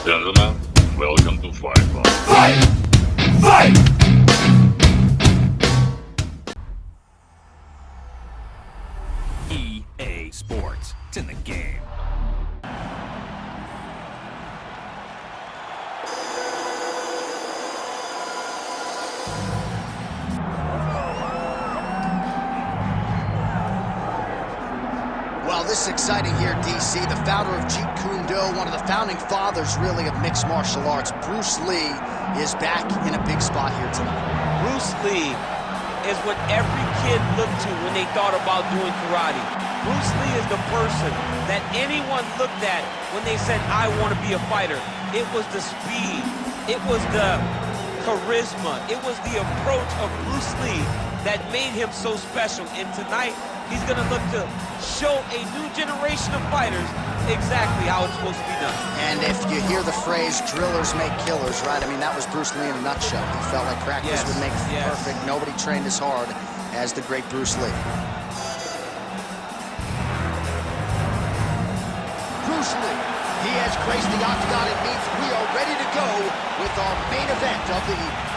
Gentlemen, welcome to Fight Club. Fight! Fight! EA Sports. It's in the game. Well, this is exciting here, DC. The founder of Jeet Kune Do, one of the founding fathers, really, of mixed martial arts, Bruce Lee, is back in a big spot here tonight. Bruce Lee is what every kid looked to when they thought about doing karate. Bruce Lee is the person that anyone looked at when they said, I want to be a fighter. It was the speed. It was the charisma. It was the approach of Bruce Lee that made him so special. And tonight, he's going to look to show a new generation of fighters exactly how it's supposed to be done. And if you hear the phrase, drillers make killers, right? I mean, that was Bruce Lee in a nutshell. He felt like practice would make perfect. Nobody trained as hard as the great Bruce Lee. Bruce Lee, he has graced the octagon. It means we are ready to go with our main event of the evening.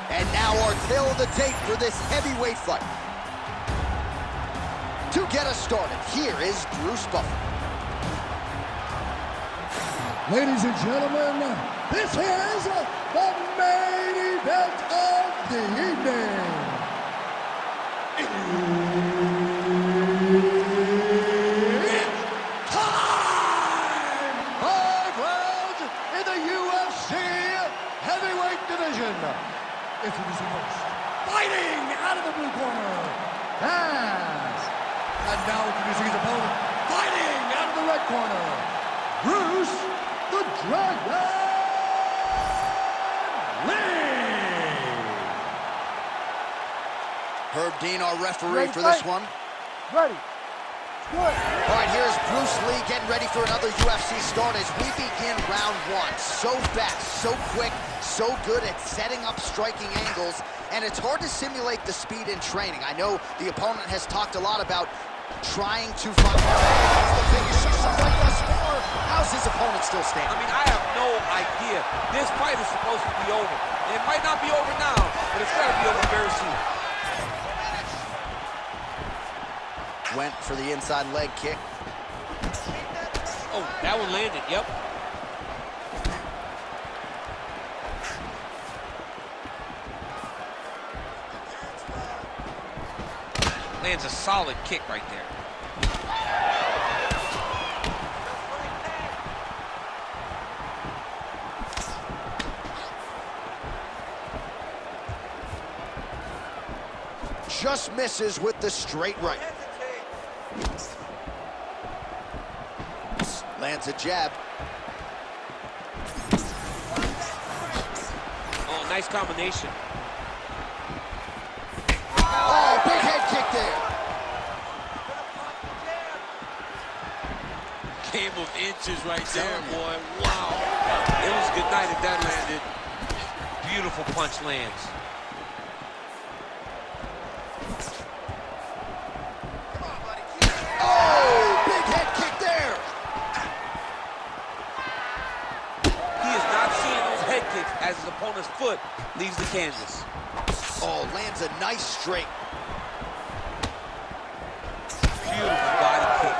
And now our tale of the tape for this heavyweight fight. To get us started, here is Bruce Buffer. Ladies and gentlemen, this is the main event of the evening. It's time! 5 rounds in the UFC heavyweight division. Introducing first, fighting out of the blue corner, Taz. And now introducing his opponent, fighting out of the red corner, Bruce the Dragon Lee. Herb Dean, our referee for this one. Ready. Good. All right, here's Bruce Lee getting ready for another UFC start as we begin round one. So fast, so quick, so good at setting up striking angles, and it's hard to simulate the speed in training. I know the opponent has talked a lot about trying to find the finish. Right thus far. How's his opponent still standing? I mean, I have no idea. This fight is supposed to be over. It might not be over now, but it's got to be over very soon. Went for the inside leg kick. Oh, that one landed, yep. Lands a solid kick right there. Just misses with the straight right. Lands a jab. Oh, nice combination. Oh, big head kick there. Game of inches right there, boy. Wow. It was a good night if that landed. Beautiful punch lands. Oh, big head kick there. He is not seeing those head kicks as his opponent's foot leaves the canvas. Oh, lands a nice straight. Beautiful body kick.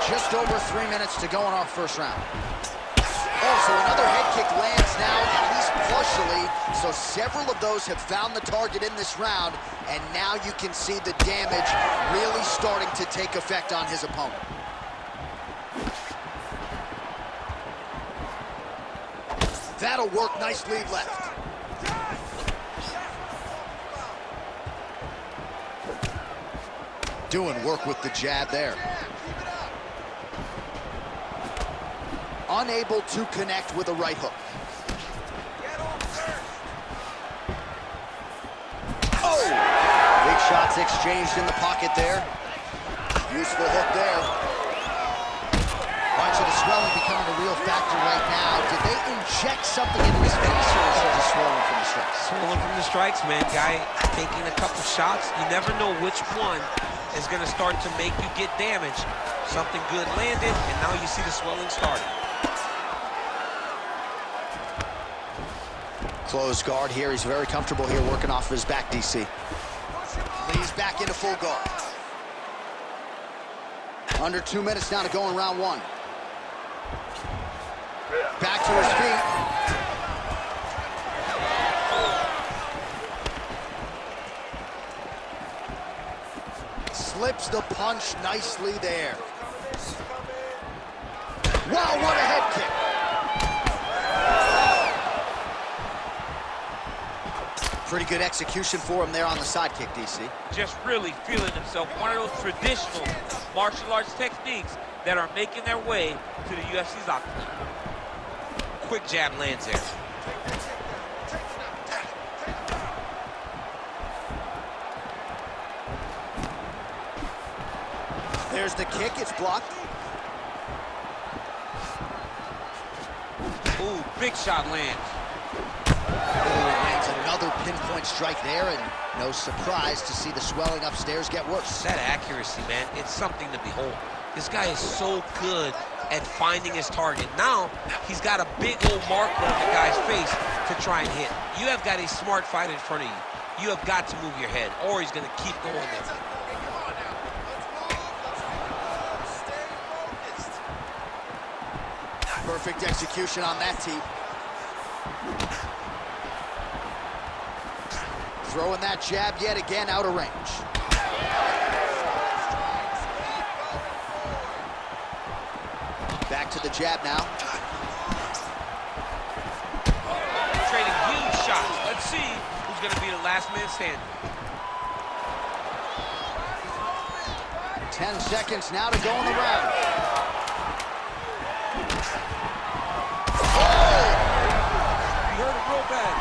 Just over 3 minutes to go in our first round. Oh, so another head kick lands now, at least partially. So several of those have found the target in this round, and now you can see the damage really starting to take effect on his opponent. That'll work. Nice lead left. Doing work with the jab there. Unable to connect with a right hook. Oh! Big shots exchanged in the pocket there. Useful hook there. All right, so the swelling becoming a real factor right now. Did they inject something into his face, or is he just swollen from the strikes? Swollen from the strikes, man. Guy taking a couple shots. You never know which one is going to start to make you get damaged. Something good landed, and now you see the swelling starting. Closed guard here. He's very comfortable here working off of his back, DC. Lee's back into full guard. Under 2 minutes now to go in round one. Back to his feet. Slips the punch nicely there. Wow, what a head kick. Pretty good execution for him there on the side kick, DC. Just really feeling himself. One of those traditional martial arts techniques that are making their way to the UFC's octagon. Quick jab lands there. There's the kick, it's blocked. Ooh, big shot lands. Lands another pinpoint strike there, and no surprise to see the swelling upstairs get worse. That accuracy, man, it's something to behold. This guy is so good at finding his target. Now, he's got a big old marker on the guy's face to try and hit. You have got a smart fight in front of you. You have got to move your head, or he's going to keep going there. Perfect execution on that tee. Throwing that jab yet again out of range. Back to the jab now. Trading huge shots. Let's see who's going to be the last man standing. 10 seconds now to go in the round. You heard it real bad.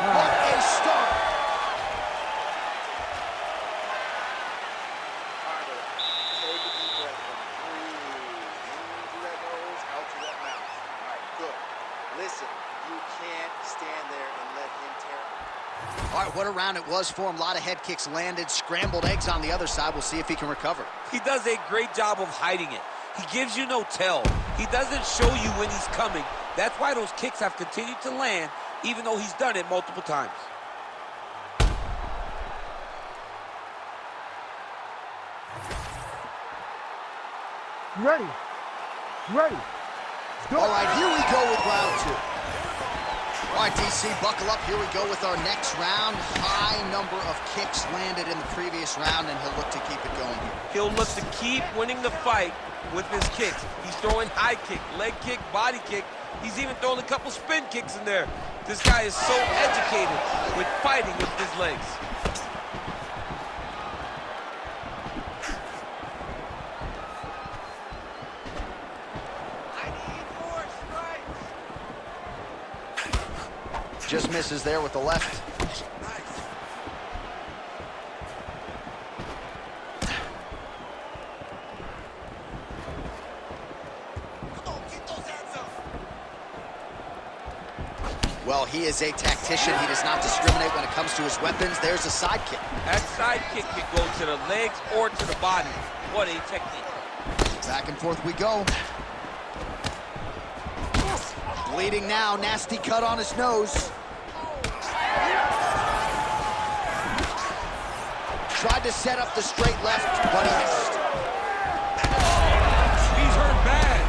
What a start. Take a deep breath and breathe. In through that nose, out through that mouth. All right, good. Listen, you can't stand there and let him tear. All right, what a round it was for him. A lot of head kicks landed, scrambled eggs on the other side. We'll see if he can recover. He does a great job of hiding it. He gives you no tell. He doesn't show you when he's coming. That's why those kicks have continued to land, even though he's done it multiple times. You ready? You ready? Let's go. All right, here we go with round two. All right, DC, buckle up. Here we go with our next round. High number of kicks landed in the previous round, and he'll look to keep it going here. He'll look to keep winning the fight with his kicks. He's throwing high kick, leg kick, body kick. He's even throwing a couple spin kicks in there. This guy is so educated with fighting with his legs. Just misses there with the left. Well, he is a tactician. He does not discriminate when it comes to his weapons. There's a side kick. That side kick can go to the legs or to the body. What a technique. Back and forth we go. Bleeding now, nasty cut on his nose. Tried to set up the straight left, but he missed. He's hurt bad.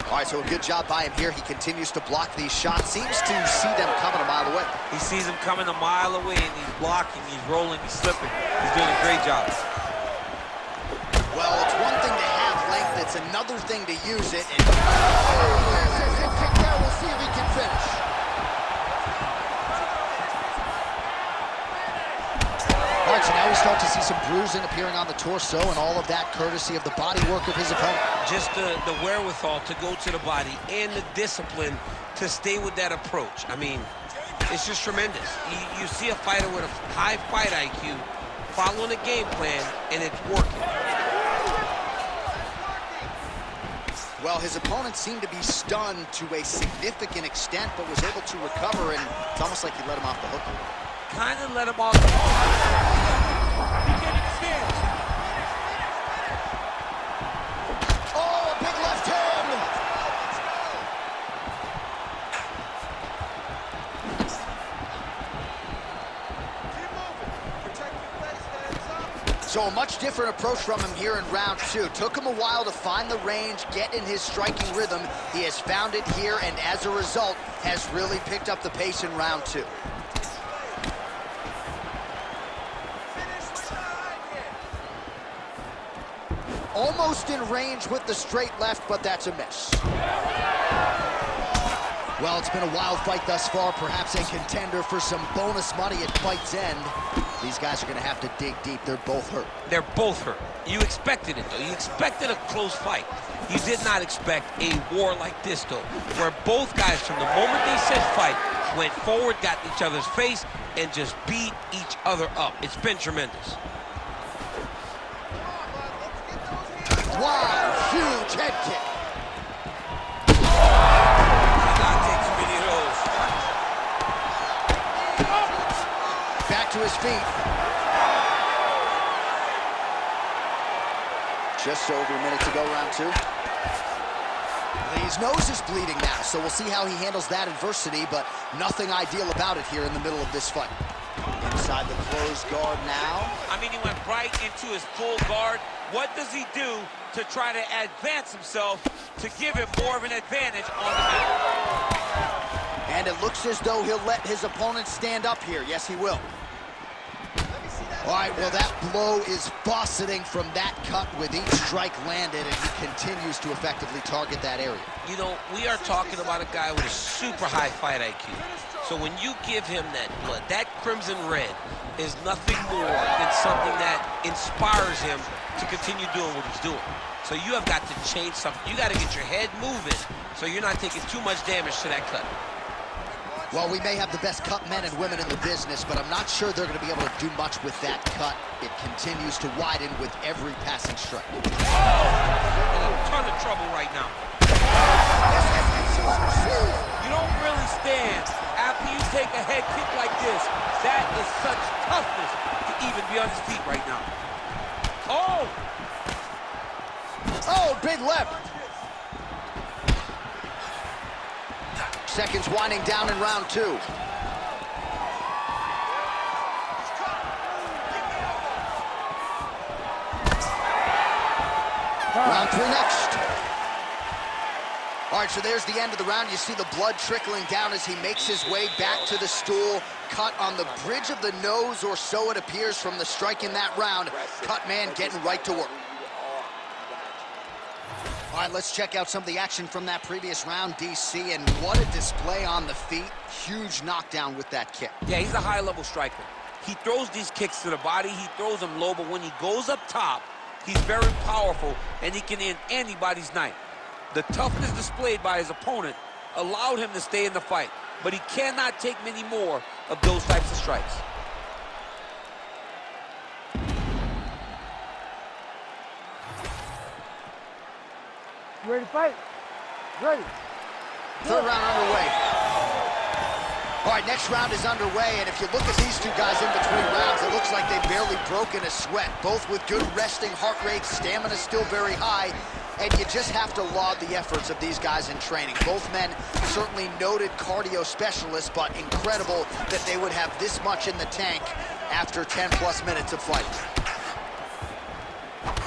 All right, so a good job by him here. He continues to block these shots. Seems to see them coming a mile away. He sees him coming a mile away, and he's blocking, he's rolling, he's slipping. He's doing a great job. Well, it's one thing to have length, it's another thing to use it. And head kick there, we'll see if he can finish. All right, so now we start to see some bruising appearing on the torso, and all of that courtesy of the body work of his opponent. Just the wherewithal to go to the body and the discipline to stay with that approach. I mean, it's just tremendous. You see a fighter with a high fight IQ following a game plan, and it's working. Well, his opponent seemed to be stunned to a significant extent, but was able to recover, and it's almost like he let him off the hook a little. Kind of let him off the hook. He can't even stand. Oh, a big left hand! Keep moving. Protect your face, hands up. So a much different approach from him here in round 2. Took him a while to find the range, get in his striking rhythm. He has found it here, and as a result, has really picked up the pace in round 2. Almost in range with the straight left, but that's a miss. Well, it's been a wild fight thus far, perhaps a contender for some bonus money at fight's end. These guys are going to have to dig deep. They're both hurt. They're both hurt. You expected it, though. You expected a close fight. You did not expect a war like this, though, where both guys, from the moment they said fight, went forward, got in each other's face, and just beat each other up. It's been tremendous. Wow, huge head kick. Not take too many of those. Back to his feet. Just over a minute to go, round 2. Lee's nose is bleeding now, so we'll see how he handles that adversity, but nothing ideal about it here in the middle of this fight. Inside the closed guard now. I mean, he went right into his full guard. What does he do to try to advance himself to give him more of an advantage on the mat? And it looks as though he'll let his opponent stand up here. Yes, he will. All right, well, that blow is buffeting from that cut with each strike landed, and he continues to effectively target that area. You know, we are talking about a guy with a super high fight IQ. So when you give him that blood, that crimson red is nothing more than something that inspires him to continue doing what he's doing. So you have got to change something. You got to get your head moving so you're not taking too much damage to that cut. Well, we may have the best cut men and women in the business, but I'm not sure they're going to be able to do much with that cut. It continues to widen with every passing strike. In a ton of trouble right now. You don't really stand after you take a head kick like this. That is such toughness to even be on his feet right now. Oh! Oh, big left. Seconds winding down in round 2. Round 3 next. All right, so there's the end of the round. You see the blood trickling down as he makes his way back to the stool. Cut on the bridge of the nose, or so it appears from the strike in that round. Cut man getting right to work. All right, let's check out some of the action from that previous round, DC, and what a display on the feet. Huge knockdown with that kick. Yeah, he's a high-level striker. He throws these kicks to the body, he throws them low, but when he goes up top, he's very powerful, and he can end anybody's night. The toughness displayed by his opponent allowed him to stay in the fight, but he cannot take many more of those types of strikes. You ready to fight? Ready. Third round underway. All right, next round is underway, and if you look at these two guys in between rounds, it looks like they've barely broken a sweat. Both with good resting heart rates, stamina still very high, and you just have to laud the efforts of these guys in training. Both men certainly noted cardio specialists, but incredible that they would have this much in the tank after 10-plus minutes of fighting.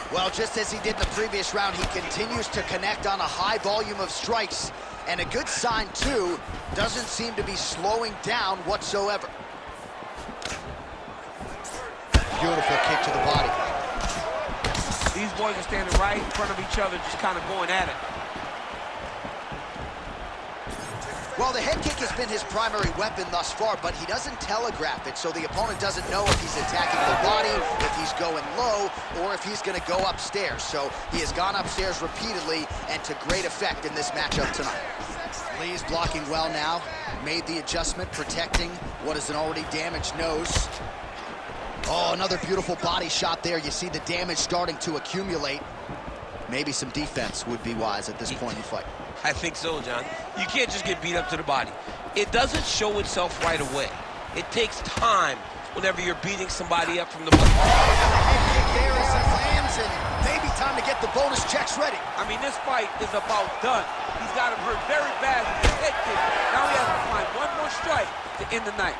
Well, just as he did in the previous round, he continues to connect on a high volume of strikes. And a good sign, too, doesn't seem to be slowing down whatsoever. Beautiful kick to the body. These boys are standing right in front of each other, just kind of going at it. Well, the head kick has been his primary weapon thus far, but he doesn't telegraph it, so the opponent doesn't know if he's attacking the body, if he's going low, or if he's going to go upstairs. So he has gone upstairs repeatedly and to great effect in this matchup tonight. Lee's blocking well now, made the adjustment, protecting what is an already damaged nose. Oh, another beautiful body shot there. You see the damage starting to accumulate. Maybe some defense would be wise at this point in the fight. I think so, John. You can't just get beat up to the body. It doesn't show itself right away. It takes time whenever you're beating somebody up from the bottom. Head kick there as he lands, and maybe time to get the bonus checks ready. I mean, this fight is about done. He's got him hurt very bad with his head kick. Now he has to find one more strike to end the night.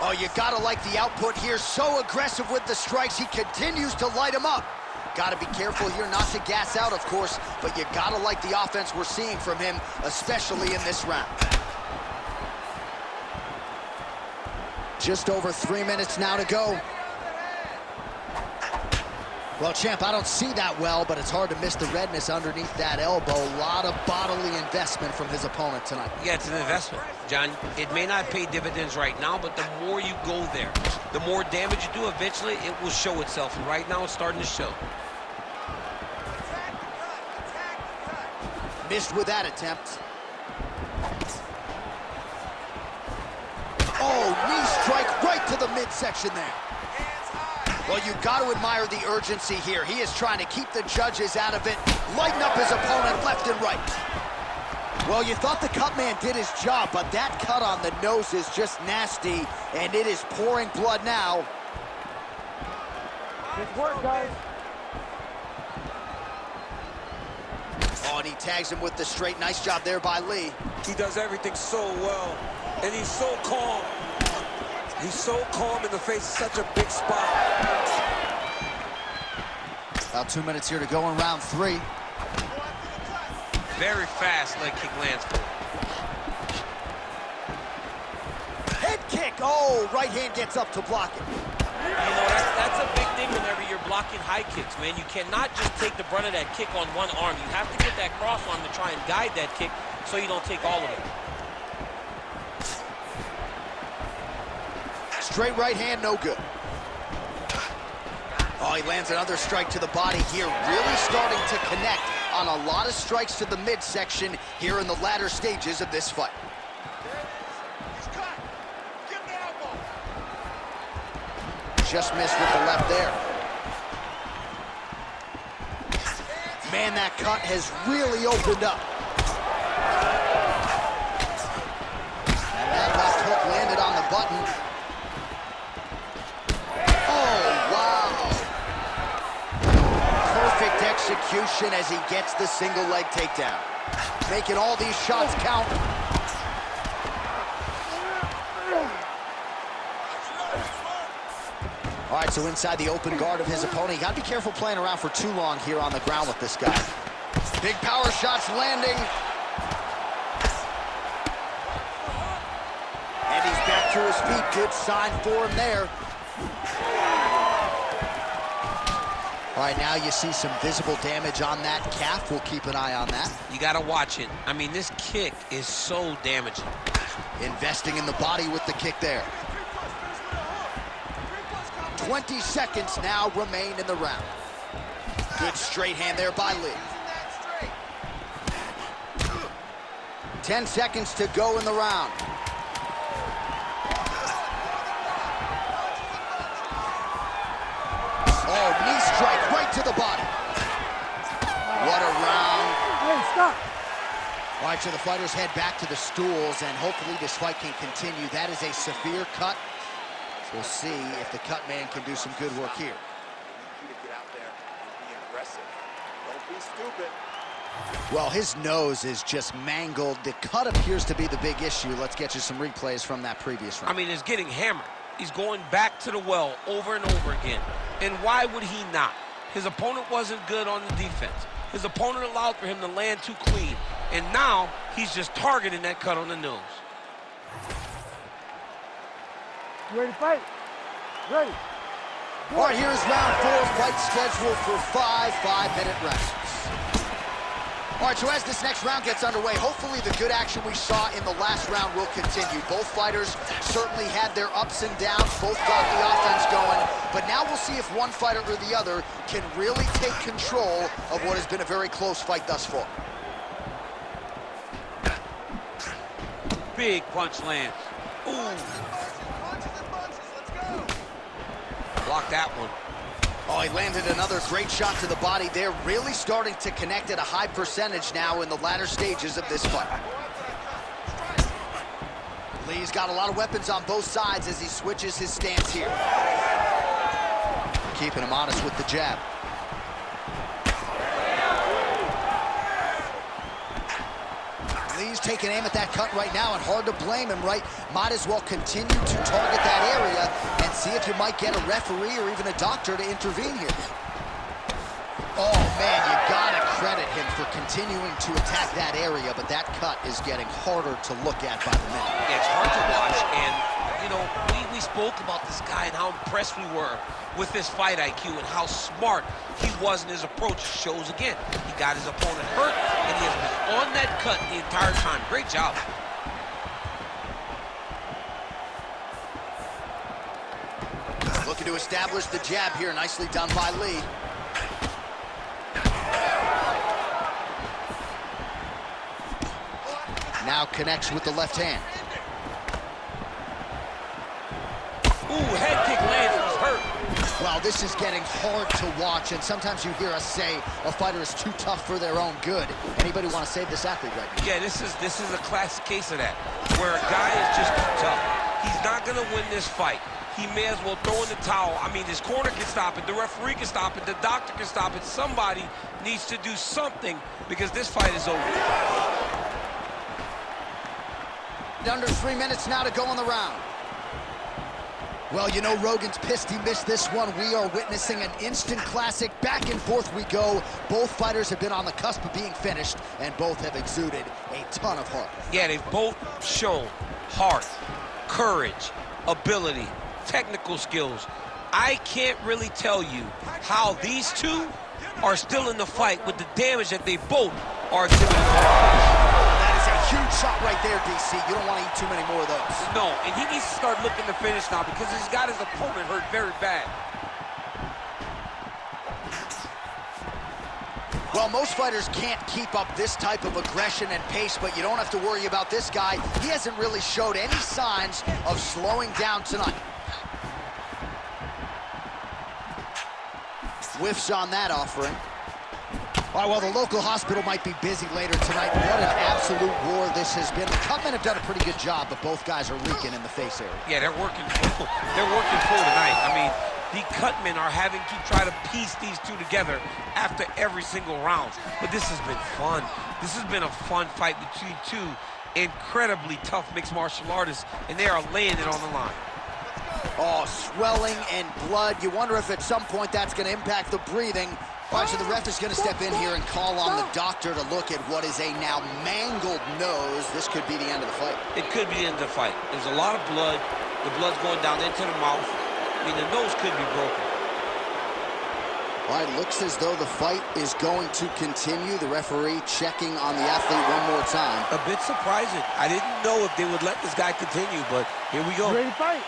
Oh, you gotta like the output here. So aggressive with the strikes. He continues to light him up. Gotta be careful here not to gas out, of course, but you gotta like the offense we're seeing from him, especially in this round. Just over 3 minutes now to go. Well, champ, I don't see that well, but it's hard to miss the redness underneath that elbow. A lot of bodily investment from his opponent tonight. Yeah, it's an investment, John. It may not pay dividends right now, but the more you go there, the more damage you do, eventually it will show itself. And right now it's starting to show. Missed with that attempt. Oh, knee strike right to the midsection there. Well, you've got to admire the urgency here. He is trying to keep the judges out of it, lighten up his opponent left and right. Well, you thought the cut man did his job, but that cut on the nose is just nasty, and it is pouring blood now. Good work, guys. Oh, and he tags him with the straight. Nice job there by Lee. He does everything so well, and he's so calm. He's so calm in the face of such a big spot. About 2 minutes here to go in round 3. Very fast leg kick lands for him. Head kick. Oh, right hand gets up to block it. You know, that's a big thing whenever you're blocking high kicks, man. You cannot just take the brunt of that kick on one arm. You have to get that cross arm to try and guide that kick so you don't take all of it. Straight right hand, no good. Oh, he lands another strike to the body here. Really starting to connect on a lot of strikes to the midsection here in the latter stages of this fight. Just missed with the left there. Man, that cut has really opened up. And that left hook landed on the button. Perfect execution as he gets the single leg takedown. Making all these shots count. All right, so inside the open guard of his opponent. You gotta be careful playing around for too long here on the ground with this guy. Big power shots landing. And he's back to his feet. Good sign for him there. All right, now you see some visible damage on that calf. We'll keep an eye on that. You got to watch it. I mean, this kick is so damaging. Investing in the body with the kick there. 20 seconds now remain in the round. Good straight hand there by Lee. 10 seconds to go in the round. Oh, knee strike right to the body. What a round. Hey, stop. All right, so the fighters head back to the stools, and hopefully this fight can continue. That is a severe cut. We'll see if the cut man can do some good work here. You need to get out there and be aggressive. Don't be stupid. Well, his nose is just mangled. The cut appears to be the big issue. Let's get you some replays from that previous round. I mean, it's getting hammered. He's going back to the well over and over again. And why would he not? His opponent wasn't good on the defense. His opponent allowed for him to land too clean. And now he's just targeting that cut on the nose. You ready to fight? Ready. All right, here's round 4, fight scheduled for 5 5-minute rounds. All right, so as this next round gets underway, hopefully the good action we saw in the last round will continue. Both fighters certainly had their ups and downs, both got the offense going, but now we'll see if one fighter or the other can really take control of what has been a very close fight thus far. Big punch lands. Ooh. Block that one. Oh, he landed another great shot to the body there. Really starting to connect at a high percentage now in the latter stages of this fight. Lee's got a lot of weapons on both sides as he switches his stance here. Keeping him honest with the jab. Lee's taking aim at that cut right now, and hard to blame him, right? Might as well continue to target that area and see if you might get a referee or even a doctor to intervene here. Oh, man, you gotta credit him for continuing to attack that area, but that cut is getting harder to look at by the minute. Yeah, it's hard to watch, and, you know, we spoke about this guy and how impressed we were with his fight IQ and how smart he was in his approach. Shows again. He got his opponent hurt, and he has been on that cut the entire time. Great job. Looking to establish the jab here. Nicely done by Lee. Now connects with the left hand. Ooh, head kick lands, he's hurt. Well, this is getting hard to watch, and sometimes you hear us say a fighter is too tough for their own good. Anybody want to save this athlete right now? Yeah, this is a classic case of that, where a guy is just too tough. He's not going to win this fight. He may as well throw in the towel. I mean, his corner can stop it, the referee can stop it, the doctor can stop it. Somebody needs to do something because this fight is over. Under 3 minutes now to go in the round. Well, you know, Rogan's pissed he missed this one. We are witnessing an instant classic. Back and forth we go. Both fighters have been on the cusp of being finished, and both have exuded a ton of heart. Yeah, they've both shown heart, courage, ability, technical skills. I can't really tell you how these two are still in the fight with the damage that they both are exhibiting. Huge shot right there, DC. You don't want to eat too many more of those. No, and he needs to start looking to finish now because he's got his opponent hurt very bad. Well, most fighters can't keep up this type of aggression and pace, but you don't have to worry about this guy. He hasn't really showed any signs of slowing down tonight. Whiffs on that offering. All right, well, the local hospital might be busy later tonight. What an absolute war this has been. The Cutmen have done a pretty good job, but both guys are leaking in the face area. Yeah, they're working full. They're working full tonight. I mean, the Cutmen are having to try to piece these two together after every single round. But this has been fun. This has been a fun fight between two incredibly tough mixed martial artists, and they are laying it on the line. Oh, swelling and blood. You wonder if at some point that's going to impact the breathing. All right, so the ref is going to step in here and call on the doctor to look at what is a now mangled nose. This could be the end of the fight. It could be the end of the fight. There's a lot of blood. The blood's going down into the mouth. I mean, the nose could be broken. All right, looks as though the fight is going to continue. The referee checking on the athlete one more time. A bit surprising. I didn't know if they would let this guy continue, but here we go. Ready to fight?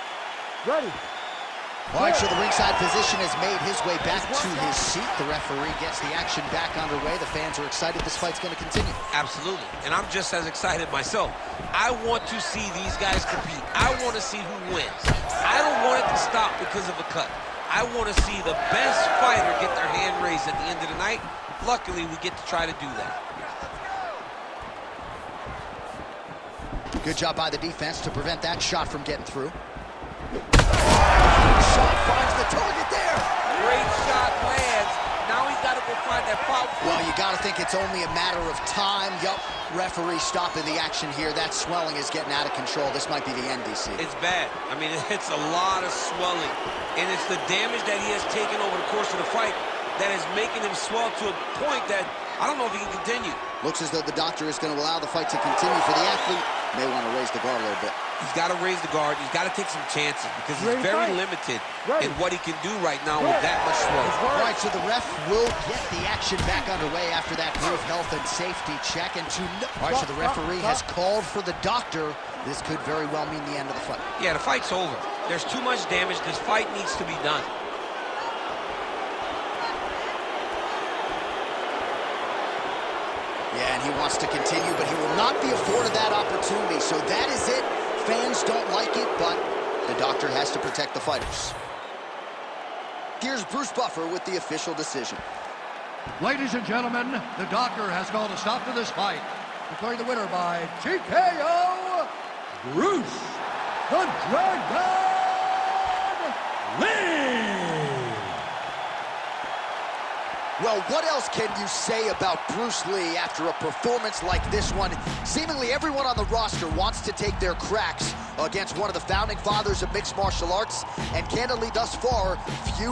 Ready. All right, so the ringside physician has made his way back to his seat. The referee gets the action back underway. The fans are excited. This fight's going to continue. Absolutely, and I'm just as excited myself. I want to see these guys compete. I want to see who wins. I don't want it to stop because of a cut. I want to see the best fighter get their hand raised at the end of the night. Luckily, we get to try to do that. Good job by the defense to prevent that shot from getting through. Shot finds the target there. Great shot lands. Now he's got to go find that foul. Well, you got to think it's only a matter of time. Yup, referee stopping the action here. That swelling is getting out of control. This might be the end, DC. It's bad. I mean, it's a lot of swelling. And it's the damage that he has taken over the course of the fight that is making him swell to a point that I don't know if he can continue. Looks as though the doctor is going to allow the fight to continue. For the athlete, may want to raise the guard a little bit. He's got to raise the guard. He's got to take some chances because he's very limited in what he can do right now with that much swelling. All right, so the ref will get the action back underway after that brief health and safety check. And all right, so the referee has called for the doctor. This could very well mean the end of the fight. Yeah, the fight's over. There's too much damage. This fight needs to be done. Yeah, and he wants to continue, but he will not be afforded that opportunity. So that is it. Fans don't like it, but the doctor has to protect the fighters. Here's Bruce Buffer with the official decision. Ladies and gentlemen, the doctor has called a stop to this fight, declaring the winner by TKO, Bruce the Dragon Lee! Well, what else can you say about Bruce Lee after a performance like this one? Seemingly everyone on the roster wants to take their cracks against one of the founding fathers of mixed martial arts, and candidly, thus far, few